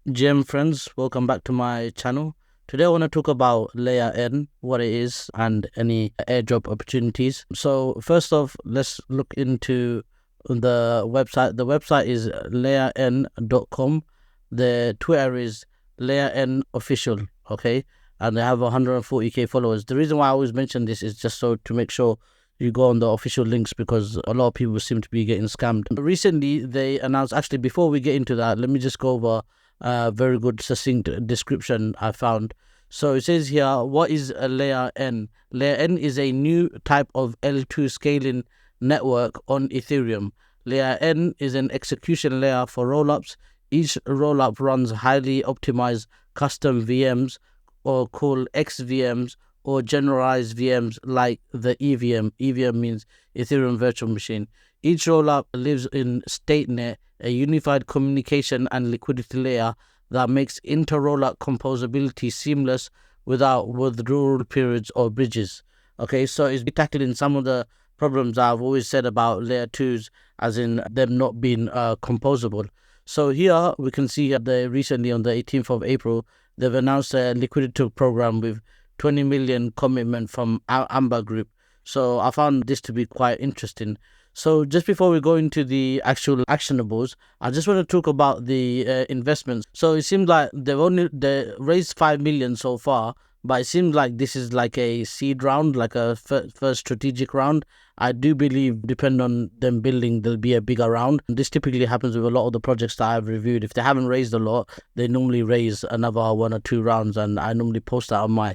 GM friends, welcome back to my channel. Today I want to talk about Layer N, what it is, and any airdrop opportunities. So first off, let's look into the website. The website is layern.com. The Twitter is layern official, okay? And they have 140k followers. The reason why I always mention this is just so to make sure you go on the official links because a lot of people seem to be getting scammed. Recently, they announced, actually, before we get into that, let me just go over very good succinct description I found. So it says here, what is a layer N? Layer N is a new type of L2 scaling network on Ethereum. Layer N is an execution layer for rollups. Each rollup runs highly optimized custom VMs or called XVMs or generalized VMs like the EVM. EVM means Ethereum Virtual Machine. Each rollup lives in StateNet, a unified communication and liquidity layer that makes inter-rollup composability seamless without withdrawal periods or bridges. Okay, so it's tackling some of the problems I've always said about layer 2s, as in them not being composable. So here we can see they recently on the 18th of April, they've announced a liquidity program with 20 million commitment from Amber Group. So I found this to be quite interesting. So just before we go into the actual actionables, I just want to talk about the investments. So it seems like they raised 5 million so far, but it seems like this is like a seed round, like a first strategic round. I do believe, depending on them building, there'll be a bigger round. This typically happens with a lot of the projects that I've reviewed. If they haven't raised a lot, they normally raise another 1 or 2 rounds, and I normally post that on my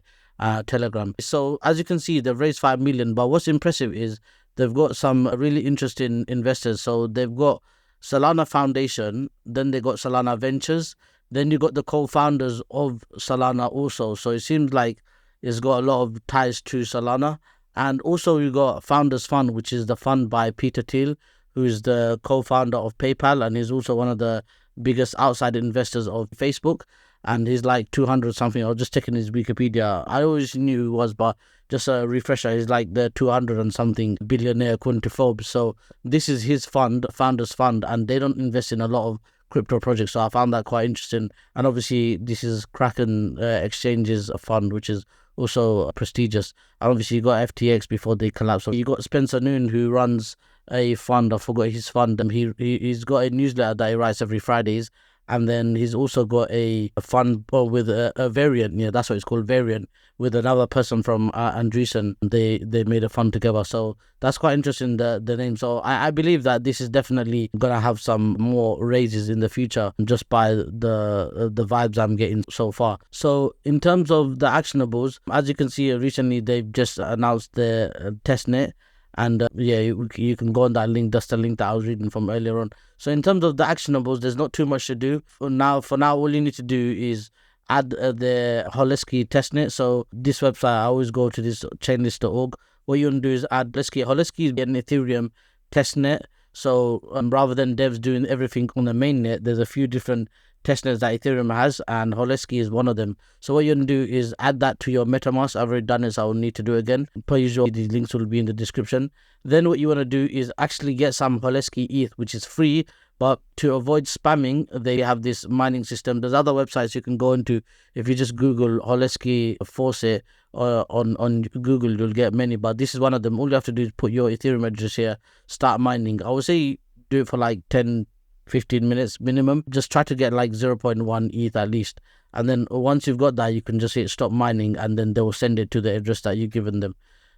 Telegram. So as you can see, they've raised 5 million, but what's impressive is they've got some really interesting investors. So they've got Solana Foundation, then they got Solana Ventures, then you got the co-founders of Solana also. So it seems like it's got a lot of ties to Solana. And also you got Founders Fund, which is the fund by Peter Thiel, who is the co-founder of PayPal, and he's also one of the biggest outside investors of Facebook. And he's like 200 something. I was just checking his Wikipedia. I always knew he was, but just a refresher, he's like the 200 and something billionaire according to Forbes. So this is his fund, Founders Fund, and they don't invest in a lot of crypto projects. So I found that quite interesting. And obviously, this is Kraken Exchange's fund, which is also prestigious. And obviously, you got FTX before they collapsed. So you got Spencer Noon, who runs a fund. I forgot his fund. He's got a newsletter that he writes every Fridays. And then he's also got a fund with a variant. Yeah, that's what it's called, variant, with another person from Andreessen. They made a fund together. So that's quite interesting, the name. So I believe that this is definitely gonna have some more raises in the future just by the vibes I'm getting so far. So in terms of the actionables, as you can see, recently they've just announced the testnet. And yeah, you can go on that link. That's the link that I was reading from earlier on. So in terms of the actionables, there's not too much to do. For now, all you need to do is add the Holesky testnet. So this website, I always go to this chainlist.org. What you want to do is add Holesky. Holesky is an Ethereum testnet. So rather than devs doing everything on the mainnet, there's a few different testnets that Ethereum has, and Holesky is one of them. So what you're going to do is add that to your MetaMask. I've already done it, so I will need to do it again. Per usual, these links will be in the description. Then what you want to do is actually get some Holesky ETH, which is free, but to avoid spamming, they have this mining system. There's other websites you can go into. If you just Google Holesky Faucet on Google, you'll get many, but this is one of them. All you have to do is put your Ethereum address here, start mining. I would say do it for like 10-15 minutes minimum. Just try to get like 0.1 ETH at least. And then once you've got that, you can just hit stop mining, and then they will send it to the address that you've given them.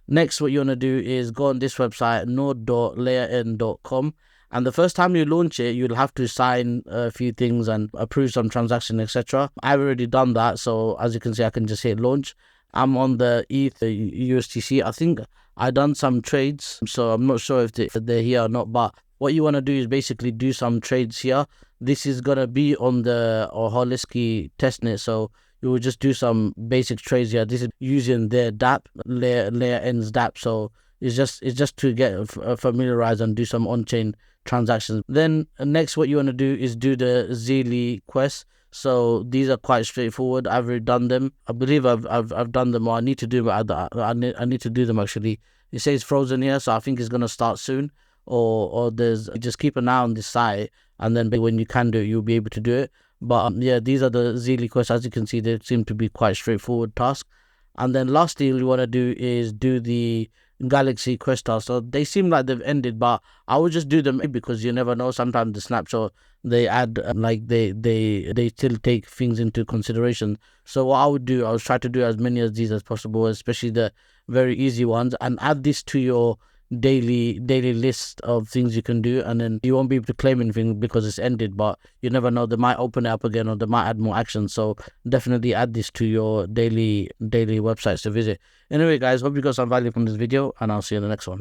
Next, what you want to do is go on this website, node.layern.com. And the first time you launch it, you'll have to sign a few things and approve some transaction, etc. I've already done that. So as you can see, I can just hit launch. I'm on the ETH, USDC. I think I done some trades. So I'm not sure if they're here or not. But what you want to do is basically do some trades here. This is going to be on the Holesky testnet. So you will just do some basic trades here. This is using their DApp, layer N's DApp. So it's just to get familiarized and do some on-chain transactions. Then next, what you want to do is do the Zeely quest. So these are quite straightforward. I've already done them. I believe I've done them, or I need to do them. I need to do them actually. It says frozen here, so I think it's gonna start soon. Or there's, just keep an eye on this site, and then when you can do it, you'll be able to do it. But yeah, these are the Zeely quests. As you can see, they seem to be quite straightforward tasks. And then lastly, you want to do is do the Galaxy quest tasks. So they seem like they've ended, but I would just do them because you never know. Sometimes the snapshot they add like they still take things into consideration. So what I would do, I was try to do as many of these as possible, especially the very easy ones, and add this to your daily list of things you can do. And then you won't be able to claim anything because it's ended, but you never know, they might open it up again or they might add more actions. So definitely add this to your daily websites to visit. Anyway guys, hope you got some value from this video, and I'll see you in the next one.